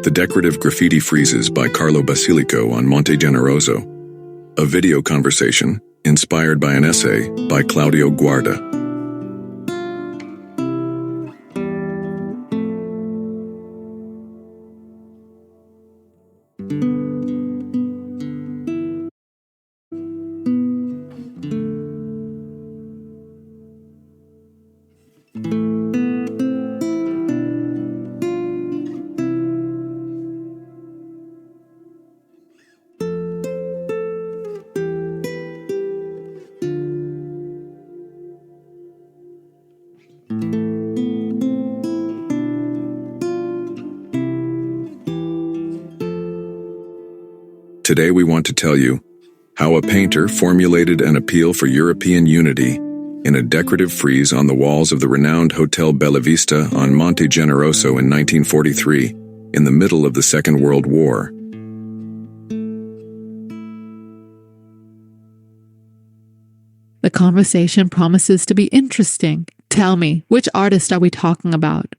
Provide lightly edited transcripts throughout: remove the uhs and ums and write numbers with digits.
The Decorative Graffiti Friezes by Carlo Basilico on Monte Generoso. A video conversation inspired by an essay by Claudio Guarda. Today we want to tell you how a painter formulated an appeal for European unity in a decorative frieze on the walls of the renowned Hotel Bellavista on Monte Generoso in 1943, in the middle of the Second World War. The conversation promises to be interesting. Tell me, which artist are we talking about?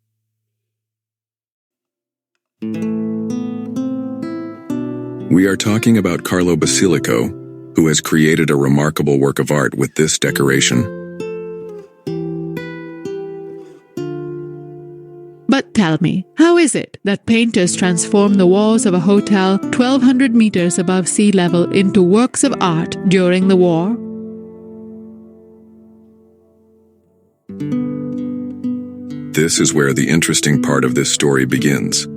We are talking about Carlo Basilico, who has created a remarkable work of art with this decoration. But tell me, how is it that painters transform the walls of a hotel 1,200 meters above sea level into works of art during the war? This is where the interesting part of this story begins.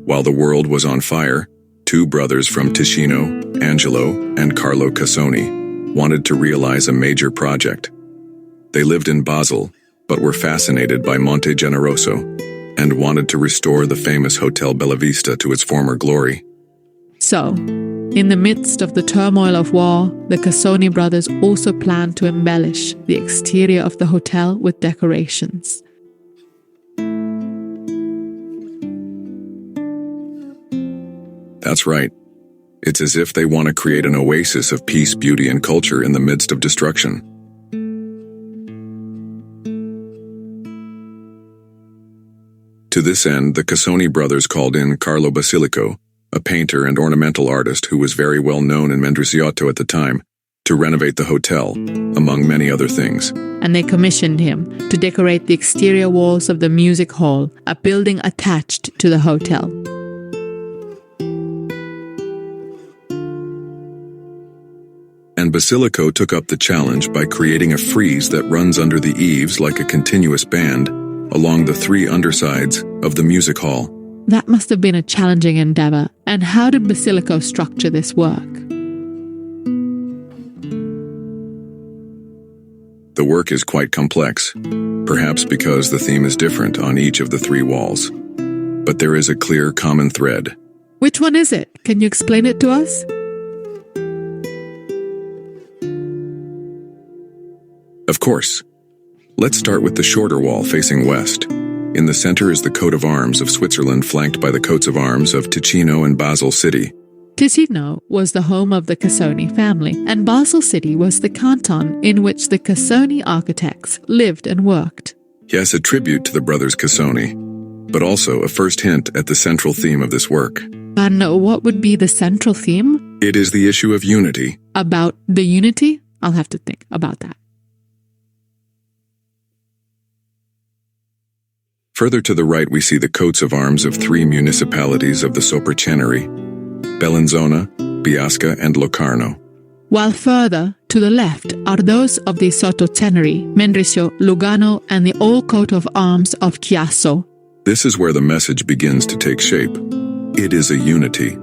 While the world was on fire, two brothers from Ticino, Angelo and Carlo Cassoni, wanted to realize a major project. They lived in Basel, but were fascinated by Monte Generoso, and wanted to restore the famous Hotel Bellavista to its former glory. So, in the midst of the turmoil of war, the Cassoni brothers also planned to embellish the exterior of the hotel with decorations. That's right. It's as if they want to create an oasis of peace, beauty, and culture in the midst of destruction. To this end, the Cassoni brothers called in Carlo Basilico, a painter and ornamental artist who was very well known in Mendrisiotto at the time, to renovate the hotel, among many other things. And they commissioned him to decorate the exterior walls of the music hall, a building attached to the hotel. And Basilico took up the challenge by creating a frieze that runs under the eaves like a continuous band along the three undersides of the music hall. That must have been a challenging endeavor. And how did Basilico structure this work? The work is quite complex, perhaps because the theme is different on each of the three walls. But there is a clear common thread. Which one is it? Can you explain it to us? Of course. Let's start with the shorter wall facing west. In the center is the coat of arms of Switzerland, flanked by the coats of arms of Ticino and Basel City. Ticino was the home of the Cassoni family, and Basel City was the canton in which the Cassoni architects lived and worked. Yes, a tribute to the brothers Cassoni, but also a first hint at the central theme of this work. And what would be the central theme? It is the issue of unity. About the unity? I'll have to think about that. Further to the right, we see the coats of arms of three municipalities of the Sopraceneri: Bellinzona, Biasca, and Locarno. While further to the left are those of the Sottoceneri, Mendrisio, Lugano, and the old coat of arms of Chiasso. This is where the message begins to take shape. It is a unity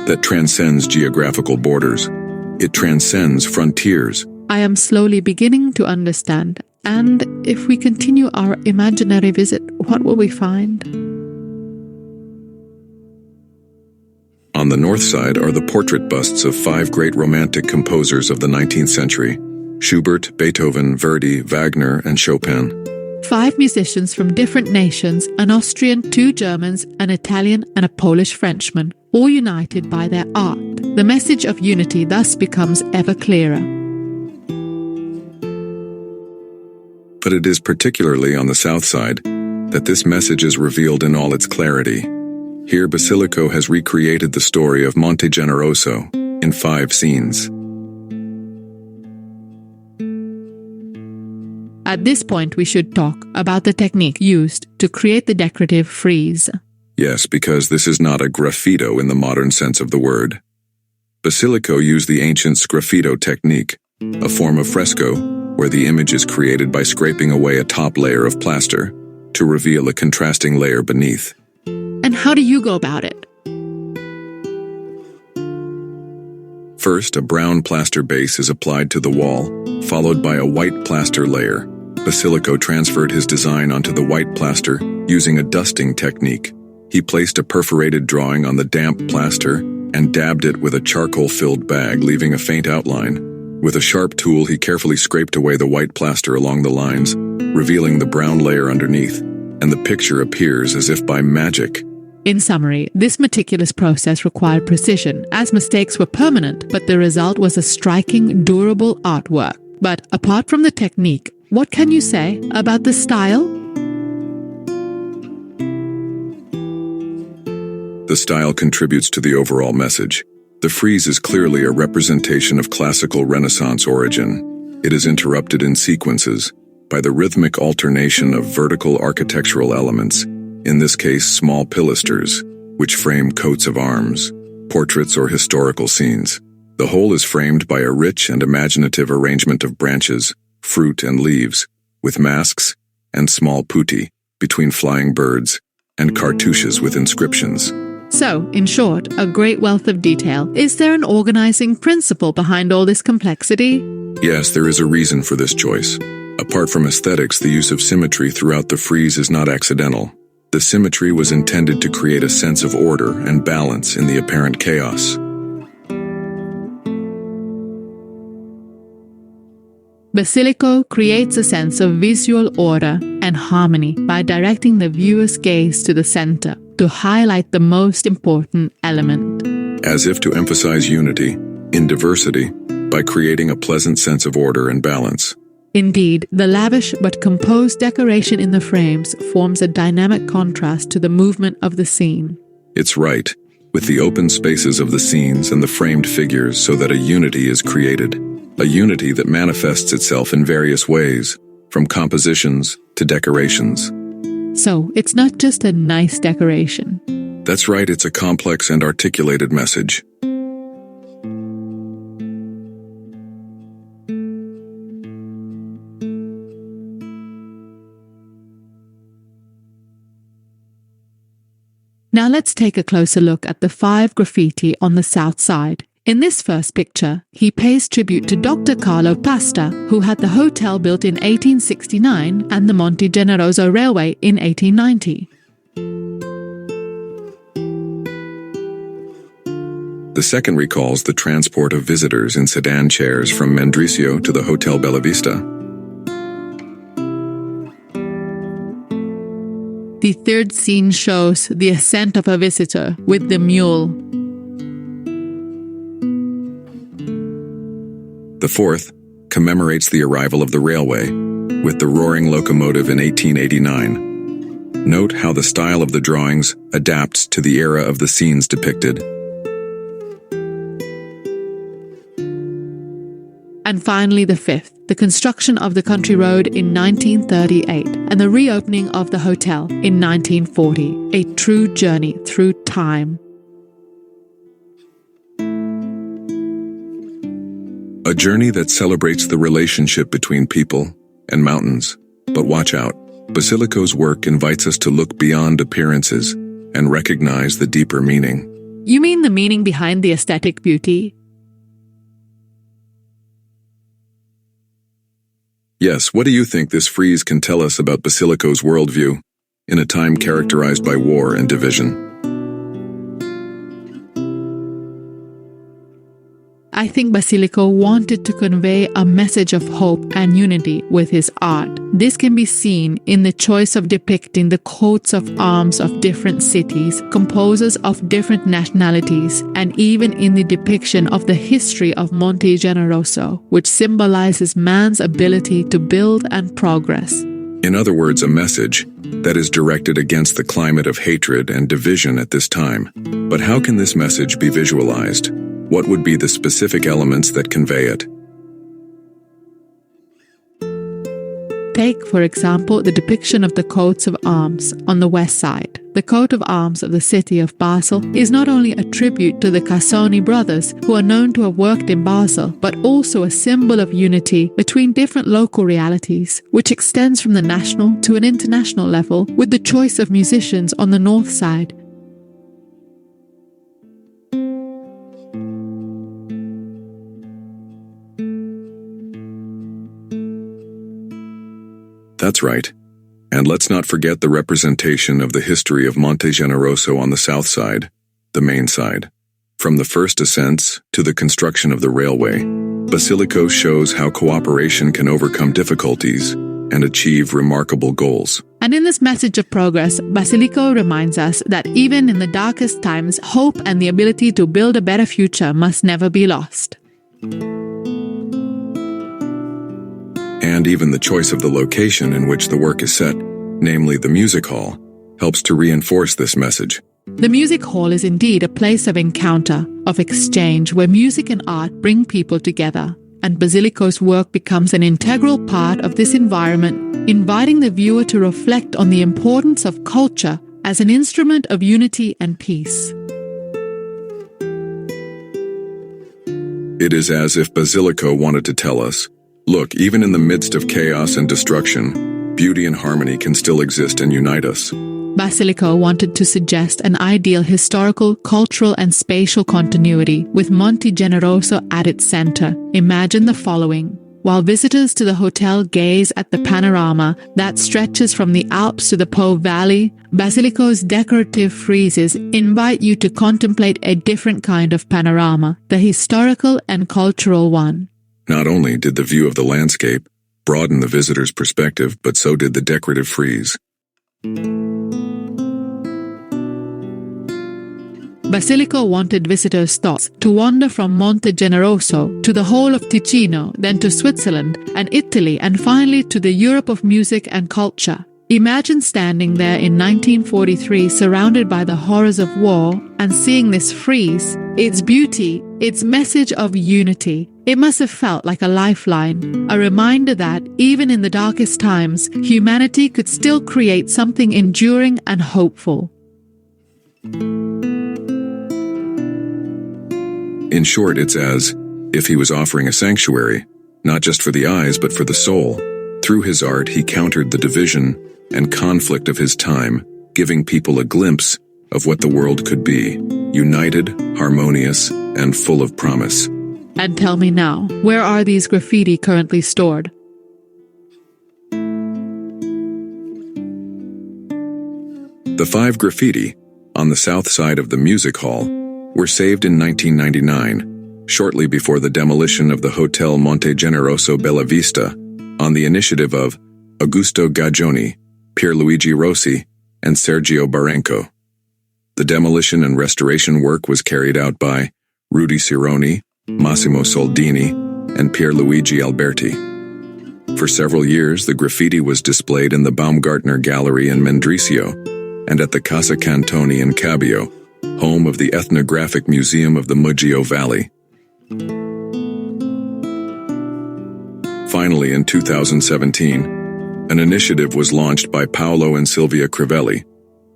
that transcends geographical borders. It transcends frontiers. I am slowly beginning to understand. And if we continue our imaginary visit, what will we find? On the north side are the portrait busts of five great Romantic composers of the 19th century: Schubert, Beethoven, Verdi, Wagner, and Chopin. 5 musicians from different nations, an Austrian, 2 Germans, an Italian, and a Polish Frenchman, all united by their art. The message of unity thus becomes ever clearer. But it is particularly on the south side that this message is revealed in all its clarity. Here Basilico has recreated the story of Monte Generoso in 5 scenes. At this point, we should talk about the technique used to create the decorative frieze. Yes, because this is not a graffito in the modern sense of the word. Basilico used the ancient sgraffito technique, a form of fresco where the image is created by scraping away a top layer of plaster to reveal a contrasting layer beneath. And how do you go about it? First, a brown plaster base is applied to the wall, followed by a white plaster layer. Basilico transferred his design onto the white plaster using a dusting technique. He placed a perforated drawing on the damp plaster and dabbed it with a charcoal-filled bag, leaving a faint outline. With a sharp tool, he carefully scraped away the white plaster along the lines, revealing the brown layer underneath, and the picture appears as if by magic. In summary, this meticulous process required precision, as mistakes were permanent, but the result was a striking, durable artwork. But apart from the technique, what can you say about the style? The style contributes to the overall message. The frieze is clearly a representation of classical Renaissance origin. It is interrupted in sequences by the rhythmic alternation of vertical architectural elements, in this case small pilasters, which frame coats of arms, portraits or historical scenes. The whole is framed by a rich and imaginative arrangement of branches, fruit and leaves, with masks and small putti between flying birds and cartouches with inscriptions. So, in short, a great wealth of detail. Is there an organizing principle behind all this complexity? Yes, there is a reason for this choice. Apart from aesthetics, the use of symmetry throughout the frieze is not accidental. The symmetry was intended to create a sense of order and balance in the apparent chaos. Basilico creates a sense of visual order and harmony by directing the viewer's gaze to the center to highlight the most important element. As if to emphasize unity in diversity by creating a pleasant sense of order and balance. Indeed, the lavish but composed decoration in the frames forms a dynamic contrast to the movement of the scene. It's right, with the open spaces of the scenes and the framed figures so that a unity is created. A unity that manifests itself in various ways, from compositions to decorations. So, it's not just a nice decoration. That's right, it's a complex and articulated message. Now let's take a closer look at the 5 graffiti on the south side. In this first picture, he pays tribute to Dr. Carlo Basilico, who had the hotel built in 1869 and the Monte Generoso Railway in 1890. The second recalls the transport of visitors in sedan chairs from Mendrisio to the Hotel Bellavista. The third scene shows the ascent of a visitor with the mule. The fourth commemorates the arrival of the railway, with the roaring locomotive in 1889. Note how the style of the drawings adapts to the era of the scenes depicted. And finally, the fifth, the construction of the country road in 1938 and the reopening of the hotel in 1940, a true journey through time. A journey that celebrates the relationship between people and mountains. But watch out, Basilico's work invites us to look beyond appearances and recognize the deeper meaning. You mean the meaning behind the aesthetic beauty? Yes, what do you think this frieze can tell us about Basilico's worldview in a time characterized by war and division? I think Basilico wanted to convey a message of hope and unity with his art. This can be seen in the choice of depicting the coats of arms of different cities, composers of different nationalities, and even in the depiction of the history of Monte Generoso, which symbolizes man's ability to build and progress. In other words, a message that is directed against the climate of hatred and division at this time. But how can this message be visualized? What would be the specific elements that convey it? Take, for example, the depiction of the coats of arms on the west side. The coat of arms of the city of Basel is not only a tribute to the Casoni brothers, who are known to have worked in Basel, but also a symbol of unity between different local realities, which extends from the national to an international level, with the choice of musicians on the north side. That's right. And let's not forget the representation of the history of Monte Generoso on the south side, the main side. From the first ascents to the construction of the railway, Basilico shows how cooperation can overcome difficulties and achieve remarkable goals. And in this message of progress, Basilico reminds us that even in the darkest times, hope and the ability to build a better future must never be lost. And even the choice of the location in which the work is set, namely the music hall, helps to reinforce this message. The music hall is indeed a place of encounter, of exchange, where music and art bring people together. And Basilico's work becomes an integral part of this environment, inviting the viewer to reflect on the importance of culture as an instrument of unity and peace. It is as if Basilico wanted to tell us, look, even in the midst of chaos and destruction, beauty and harmony can still exist and unite us. Basilico wanted to suggest an ideal historical, cultural and spatial continuity with Monte Generoso at its center. Imagine the following. While visitors to the hotel gaze at the panorama that stretches from the Alps to the Po Valley, Basilico's decorative friezes invite you to contemplate a different kind of panorama, the historical and cultural one. Not only did the view of the landscape broaden the visitor's perspective, but so did the decorative frieze. Basilico wanted visitors' thoughts to wander from Monte Generoso to the whole of Ticino, then to Switzerland and Italy, and finally to the Europe of music and culture. Imagine standing there in 1943 surrounded by the horrors of war and seeing this frieze, its beauty, its message of unity. It must have felt like a lifeline, a reminder that, even in the darkest times, humanity could still create something enduring and hopeful. In short, it's as if he was offering a sanctuary, not just for the eyes but for the soul. Through his art, he countered the division and conflict of his time, giving people a glimpse of what the world could be, united, harmonious, and full of promise. And tell me now, where are these graffiti currently stored? The 5 graffiti on the south side of the music hall were saved in 1999, shortly before the demolition of the Hotel Monte Generoso Bellavista, on the initiative of Augusto Gagioni, Pierluigi Rossi, and Sergio Barranco. The demolition and restoration work was carried out by Rudy Cironi, Massimo Soldini, and Pierluigi Alberti. For several years, the graffiti was displayed in the Baumgartner Gallery in Mendrisio and at the Casa Cantoni in Cabio, home of the Ethnographic Museum of the Mugio Valley. Finally, in 2017, an initiative was launched by Paolo and Silvia Crivelli,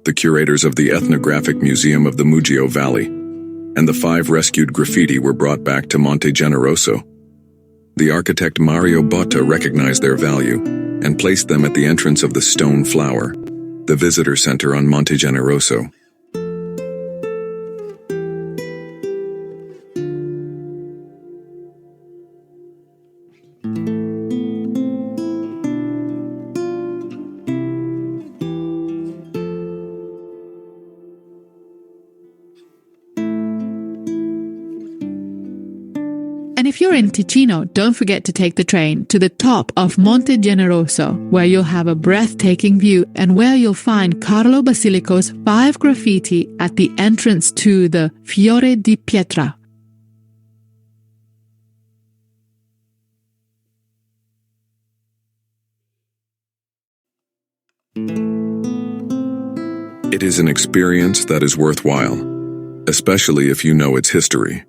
the curators of the Ethnographic Museum of the Mugio Valley, and the 5 rescued graffiti were brought back to Monte Generoso. The architect Mario Botta recognized their value and placed them at the entrance of the Stone Flower, the visitor center on Monte Generoso. And if you're in Ticino, don't forget to take the train to the top of Monte Generoso, where you'll have a breathtaking view and where you'll find Carlo Basilico's 5 graffiti at the entrance to the Fiore di Pietra. It is an experience that is worthwhile, especially if you know its history.